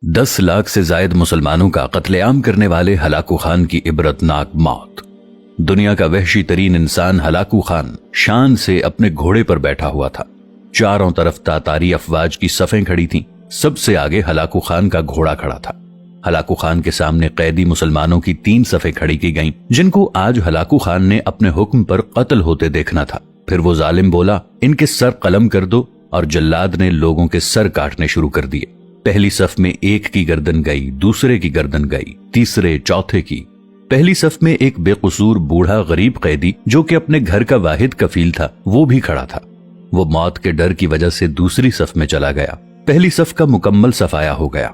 10 लाख से जायद मुसलमानों का कत्लेआम करने वाले हलाकू खान की इबरतनाक मौत। दुनिया का वहशी तरीन इंसान हलाकू खान शान से अपने घोड़े पर बैठा हुआ था। चारों तरफ तातारी अफवाज की सफ़ें खड़ी थीं। सबसे आगे हलाकू खान का घोड़ा खड़ा था। हलाकू खान के सामने कैदी मुसलमानों की 3 सफ़ें खड़ी की गईं, जिनको आज हलाकू खान ने अपने हुक्म पर कत्ल होते देखना था। फिर वो जालिम बोला, इनके सर कलम कर दो, और जल्लाद ने लोगों के सर काटने शुरू कर दिए। पहली सफ में एक की गर्दन गई, दूसरे की गर्दन गई, तीसरे चौथे की। पहली सफ में एक बेकसूर बूढ़ा गरीब कैदी जो कि अपने घर का वाहिद कफील था, वो भी खड़ा था। वो मौत के डर की वजह से दूसरी सफ में चला गया। पहली सफ का मुकम्मल सफाया हो गया।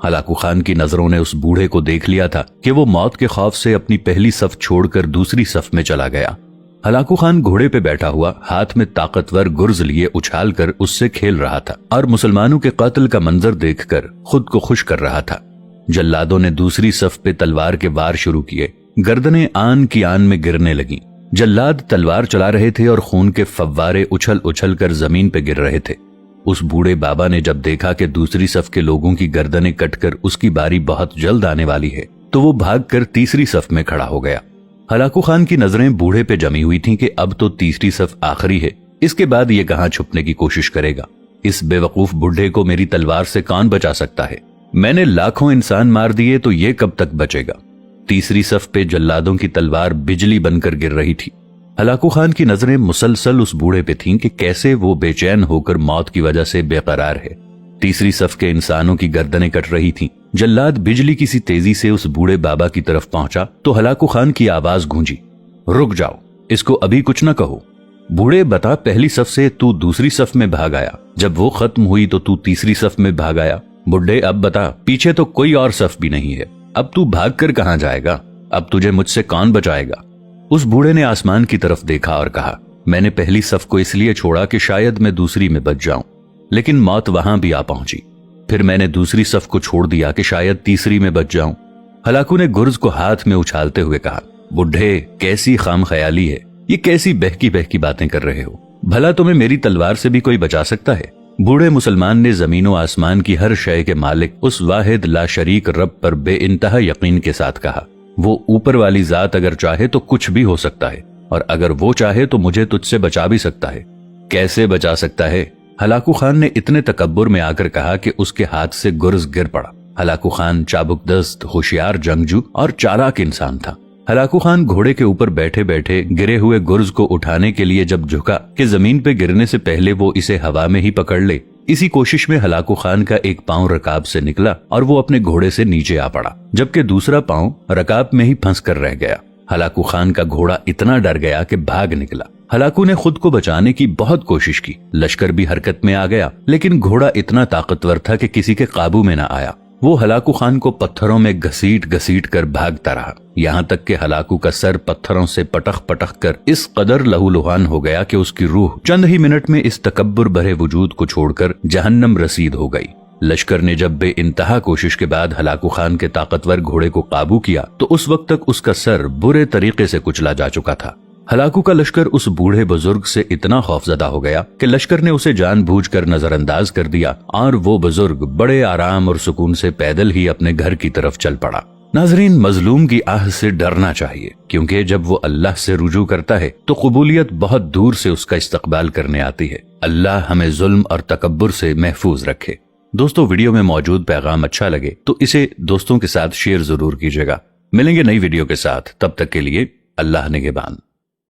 हलाकू खान की नजरों ने उस बूढ़े को देख लिया था कि वो मौत के खौफ से अपनी पहली सफ छोड़कर दूसरी सफ में चला गया। हलाकू खान घोड़े पे बैठा हुआ हाथ में ताकतवर गुर्ज लिए उछाल कर उससे खेल रहा था और मुसलमानों के कत्ल का मंजर देखकर खुद को खुश कर रहा था। जल्लादों ने दूसरी सफ पे तलवार के वार शुरू किए। गर्दनें आन की आन में गिरने लगीं। जल्लाद तलवार चला रहे थे और खून के फव्वारे उछल उछल कर जमीन पे गिर रहे थे। उस बूढ़े बाबा ने जब देखा कि दूसरी सफ के लोगों की गर्दनें कटकर उसकी बारी बहुत जल्द आने वाली है, तो वो भागकर तीसरी सफ में खड़ा हो गया। हलाकू खान की नजरें बूढ़े पे जमी हुई थीं कि अब तो तीसरी सफ आखिरी है, इसके बाद ये कहां छुपने की कोशिश करेगा। इस बेवकूफ बूढ़े को मेरी तलवार से कौन बचा सकता है? मैंने लाखों इंसान मार दिए तो ये कब तक बचेगा? तीसरी सफ पे जल्लादों की तलवार बिजली बनकर गिर रही थी। हलाकू खान की नजरें मुसलसल उस बूढ़े पे थीं कि कैसे वो बेचैन होकर मौत की वजह से बेकरार है। तीसरी सफ के इंसानों की गर्दनें कट रही थीं। जल्लाद बिजली की सी तेजी से उस बूढ़े बाबा की तरफ पहुंचा तो हलाकू खान की आवाज गूंजी, रुक जाओ, इसको अभी कुछ न कहो। बूढ़े, बता, पहली सफ से तू दूसरी सफ में भाग आया, जब वो खत्म हुई तो तू तीसरी सफ में भाग आया। बुढ़े, अब बता, पीछे तो कोई और सफ भी नहीं है, अब तू भाग कर कहां जाएगा? अब तुझे मुझसे कौन बचाएगा? उस बूढ़े ने आसमान की तरफ देखा और कहा, मैंने पहली सफ को इसलिए छोड़ा कि शायद मैं दूसरी में बच जाऊं, लेकिन मौत वहां भी आ पहुंची। फिर मैंने दूसरी सफ को छोड़ दिया कि शायद तीसरी में बच जाऊं। हलाकू ने गुर्ज को हाथ में उछालते हुए कहा, बुढ़े, कैसी खाम ख्याली है, ये कैसी बहकी बहकी बातें कर रहे हो? भला तुम्हें मेरी तलवार से भी कोई बचा सकता है? बूढ़े मुसलमान ने जमीनों आसमान की हर शय के मालिक उस वाहिद ला शरीक रब पर बेइंतहा यकीन के साथ कहा, वो ऊपर वाली जात अगर चाहे तो कुछ भी हो सकता है, और अगर वो चाहे तो मुझे तुझसे बचा भी सकता है। कैसे बचा सकता है? हलाकू खान ने इतने तकब्बुर में आकर कहा कि उसके हाथ से गुर्ज गिर पड़ा। हलाकू खान चाबुकदस्त, होशियार जंगजू और चालाक इंसान था। हलाकू खान घोड़े के ऊपर बैठे बैठे गिरे हुए गुर्ज को उठाने के लिए जब झुका कि जमीन पे गिरने से पहले वो इसे हवा में ही पकड़ ले, इसी कोशिश में हलाकू खान का एक पांव रकाब से निकला और वो अपने घोड़े से नीचे आ पड़ा, जबकि दूसरा पांव रकाब में ही फंस कर रह गया। हलाकू खान का घोड़ा इतना डर गया कि भाग निकला। हलाकू ने खुद को बचाने की बहुत कोशिश की। लश्कर भी हरकत में आ गया, लेकिन घोड़ा इतना ताकतवर था कि किसी के काबू में न आया। वो हलाकू खान को पत्थरों में घसीट घसीट कर भागता रहा, यहाँ तक कि हलाकू का सर पत्थरों से पटक पटक कर इस कदर लहूलुहान हो गया कि उसकी रूह चंद ही मिनट में इस तकब्बुर भरे वजूद को छोड़कर जहन्नम रसीद हो गई। लश्कर ने जब बेइंतहा कोशिश के बाद हलाकू खान के ताकतवर घोड़े को काबू किया तो उस वक्त तक उसका सर बुरे तरीके से कुचला जा चुका था। हलाकू का लश्कर उस बूढ़े बुजुर्ग से इतना खौफजदा हो गया कि लश्कर ने उसे जानबूझकर नजरअंदाज कर दिया और वो बुजुर्ग बड़े आराम और सुकून से पैदल ही अपने घर की तरफ चल पड़ा। नाजरीन, मजलूम की आह से डरना चाहिए, क्योंकि जब वो अल्लाह से रुजू करता है तो कबूलियत बहुत दूर से उसका इस्तकबाल करने आती है। अल्लाह हमें जुल्म और तकब्बुर से महफूज रखे। दोस्तों, वीडियो में मौजूद पैगाम अच्छा लगे तो इसे दोस्तों के साथ शेयर जरूर कीजिएगा। मिलेंगे नई वीडियो के साथ, तब तक के लिए अल्लाह निगहबान।